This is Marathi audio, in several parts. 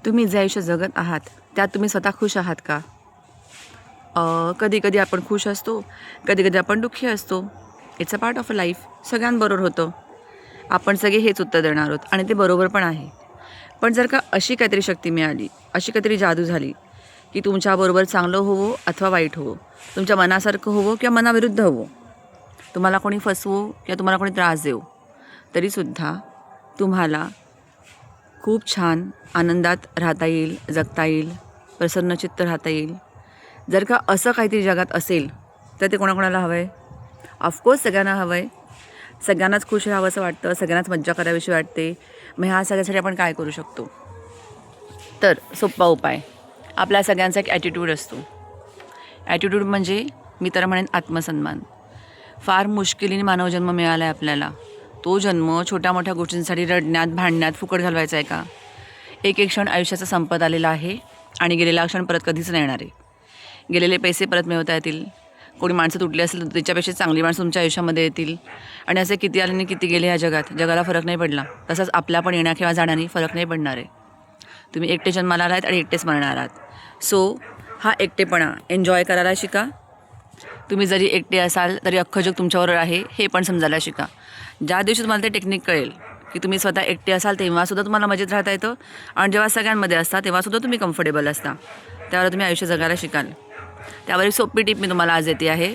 तुम्ही जे आयुष्य जगत आहात त्यात तुम्ही स्वतः खुश आहात का? कधी कधी आपण खुश असतो, कधी कधी आपण दुःखी असतो. It's a part of a life. सगळ्यांबरोबर होतं. आपण सगळे हेच उत्तर देणार आहोत आणि ते बरोबर पण आहे. पण जर का अशी काहीतरी शक्ती मिळाली, अशी काहीतरी जादू झाली की तुमच्याबरोबर चांगलं होवो अथवा वाईट होवो, तुमच्या मनासारखं होवो किंवा मनाविरुद्ध होवो, तुम्हाला कोणी फसवो किंवा तुम्हाला कोणी त्रास देवो, तरीसुद्धा तुम्हाला खूप छान आनंदात राहता येईल, जगता येईल, प्रसन्नचित्त राहता येईल. जर का असं काहीतरी जगात असेल तर ते कोणाकोणाला हवं आहे? ऑफकोर्स सगळ्यांना हवं आहे. सगळ्यांनाच खुश राहावंसं वाटतं, सगळ्यांनाच मज्जा करावीशी वाटते. मग ह्या सगळ्यासाठी आपण काय करू शकतो? तर सोपा उपाय, आपल्या सगळ्यांचा एक ॲटिट्यूड असतो. ॲटिट्यूड म्हणजे मी तर म्हणेन आत्मसन्मान. फार मुश्किलीने मानवजन्म मिळाला आहे आपल्याला. तो जन्म छोट्या मोठ्या गोष्टींसाठी रडण्यात, भांडण्यात फुकट घालवायचा आहे का? एक एक क्षण आयुष्याचा संपत आलेला आहे आणि गेलेला क्षण परत कधीच नाही येणार आहे. गेलेले पैसे परत मिळवता येतील. कोणी माणसं तुटली असेल तर त्याच्यापेक्षा चांगली माणसं तुमच्या आयुष्यामध्ये येतील. आणि असे किती आले आणि किती गेले ह्या जगात, जगाला फरक नाही पडला. तसंच आपल्या पण येण्या किंवा जाण्याने फरक नाही पडणार आहे. तुम्ही एकटे जन्माला आलात आणि एकटेच मरणार आहात. सो हा एकटेपणा एन्जॉय करायला शिका. तुम्ही जरी एकटे असाल तरी अख्खं जग तुमच्याबरोबर आहे हे पण समजायला शिका. ज्या दिवशी तुम्हाला ते टेक्निक कळेल की तुम्ही स्वतः एकटे असाल तेव्हासुद्धा तुम्हाला मजेत राहता येतं, आणि जेव्हा सगळ्यांमध्ये असता तेव्हासुद्धा तुम्ही कम्फर्टेबल असता, त्यावर तुम्ही आयुष्य जगायला शिकाल. त्यावर एक सोपी टिप मी तुम्हाला आज देते आहे.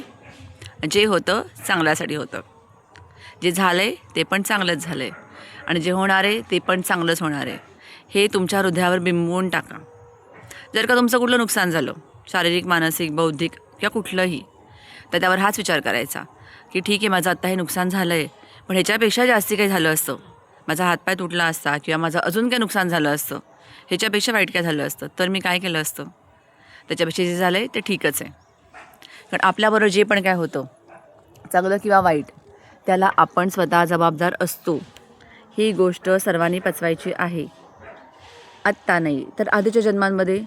जे होतं चांगल्यासाठी होतं. जे झालं आहे ते पण चांगलंच झालं आहे आणि जे होणार आहे ते पण चांगलंच होणार आहे. हे तुमच्या हृदयावर बिंबवून टाका. जर का तुमचं कुठलं नुकसान झालं, शारीरिक, मानसिक, बौद्धिक किंवा कुठलंही, तर त्यावर हाच विचार करायचा की ठीक आहे, माझं आत्ता हे नुकसान झालं आहे, पण ह्याच्यापेक्षा जास्ती काही झालं असतं, माझा हातपाय तुटला असता किंवा माझं अजून काही नुकसान झालं असतं, ह्याच्यापेक्षा वाईट काय झालं असतं, तर मी काय केलं असतं? त्याच्यापेक्षा जे झालं आहे ते ठीकच आहे. कारण आपल्याबरोबर जे पण काय होतं, चांगलं किंवा वाईट, त्याला आपण स्वतः जबाबदार असतो. ही गोष्ट सर्वांनी पचवायची आहे. आत्ता नाही तर आधीच्या जन्मांमध्ये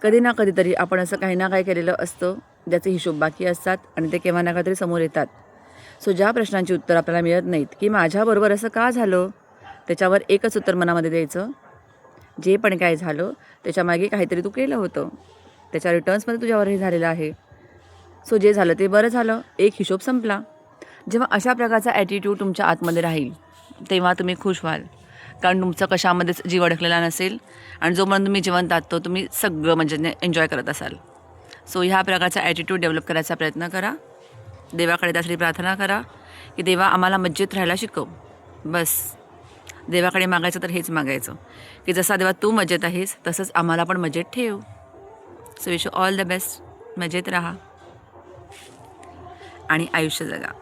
कधी ना कधीतरी आपण असं काही ना काही केलेलं असतं ज्याचे हिशोब बाकी असतात आणि ते केव्हा ना कधीतरी समोर येतात. सो ज्या प्रश्नांची उत्तर आपल्याला मिळत नाहीत की माझ्याबरोबर असं का झालं, त्याच्यावर एकच उत्तर मनामध्ये द्यायचं, जे पण काय झालं त्याच्यामागे काहीतरी तू केलं होतं, त्याच्या रिटर्न्समध्ये तुझ्यावर हे झालेलं आहे. सो जे झालं ते बरं झालं, एक हिशोब संपला. जेव्हा अशा प्रकारचा ॲटिट्यूड तुमच्या आतमध्ये राहील तेव्हा तुम्ही खुश व्हाल. कारण तुमचं कशामध्येच जीव अडकलेला नसेल आणि जोपर्यंत तुम्ही जिवंत आहात तो तुम्ही सगळं म्हणजे एन्जॉय करत असाल. सो ह्या प्रकारचा ॲटिट्यूड डेव्हलप करायचा प्रयत्न करा. देवाकडे त्यासाठी प्रार्थना करा की देवा आम्हाला मज्जेत राहायला शिकव. बस देवाकडे मागायचं तर हेच मागायचं की जसा देवा तू मजेत आहेस तसंच आम्हाला पण मजेत ठेव. So wish you all the best. मजेत राहा आणि आयुष्य जगा.